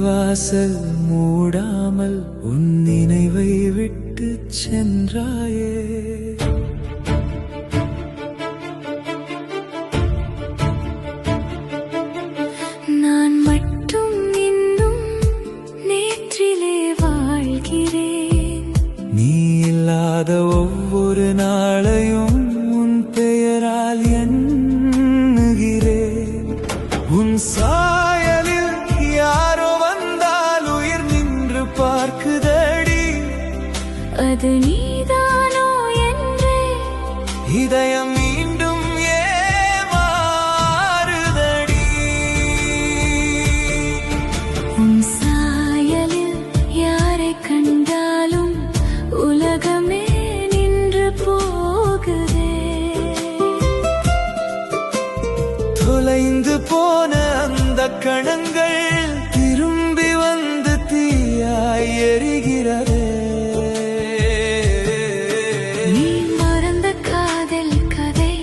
வாசல் மூடாமல் உன் நினைவை விட்டு சென்றாயே. நான் மட்டும் இன்னும் நேற்றிலே வாழ்கிறேன். நீ இல்லாத ஒவ்வொரு நாளையும் உன் பெயரால் எண்ணுகிறேன். உன் சாயலில் யாரோ வந்தால் உயிர் நின்று பார்க்குதடி. அது நீதானோ என்றே இதயம் மீண்டும் ஏமாறுதடி. உன் சாயலில் யாரை கண்டாலும் உலகமே நின்று போகுதே. தொலைந்து போன அந்த கணங்கள் திரும்பி வந்து தீயாய் எரிகிறதே. நீ மறந்த காதல் கதை,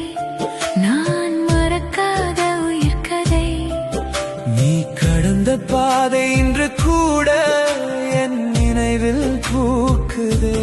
நான் மறக்காத உயிர் கதை. நீ கடந்த பாதை இன்று கூட என் நினைவில் பூக்குதே.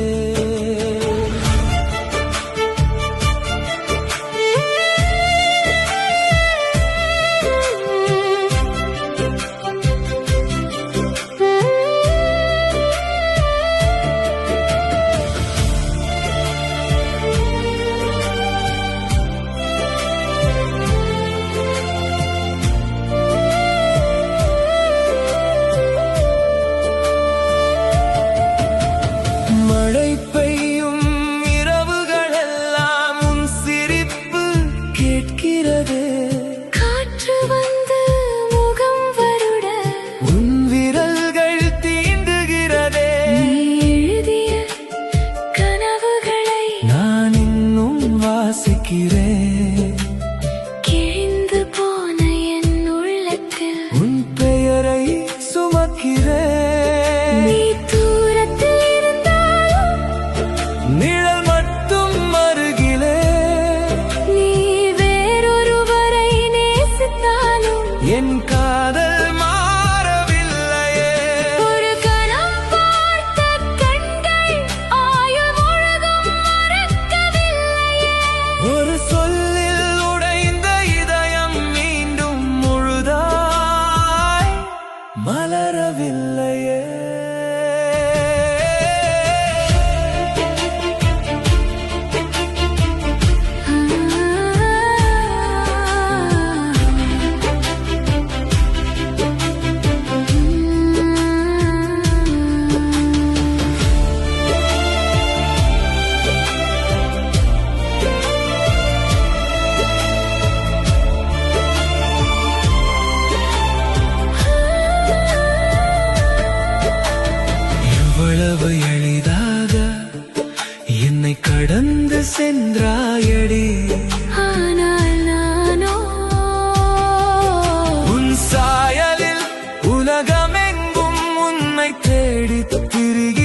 மழை பெய்யும் இரவுகளெல்லாம் உன் சிரிப்பு கேட்கிறதே. காற்று வந்து முகம் வருட உன் விரல்கள் தீண்டுகிறதே. நீ எழுதிய கனவுகளை நான் இன்னும் வாசிக்கிறேன். கிழிந்து போன என் உள்ளத்தில் உன் பெயரை சுமக்கிறேன். நீ தூரத்தில் இருந்தாலும் நிழல் மட்டும் அருகிலே. நீ வேறொருவரை நேசித்தாலும் என் காதல் மாறவில்லையே. ஒரு கணம் பார்த்த கண்கள் ஆயுள் முழுதும் மறக்கவில்லையே. ஒரு சொல்லில் உடைந்த இதயம் மீண்டும் முழுதாய் மலரவில்லையே. எவ்வளவு எளிதாக என்னை கடந்து சென்றாயடி. ஆனால் நானோ உன் சாயலில் உலகமெங்கும் உன்னை தேடி திரிகிறேன்.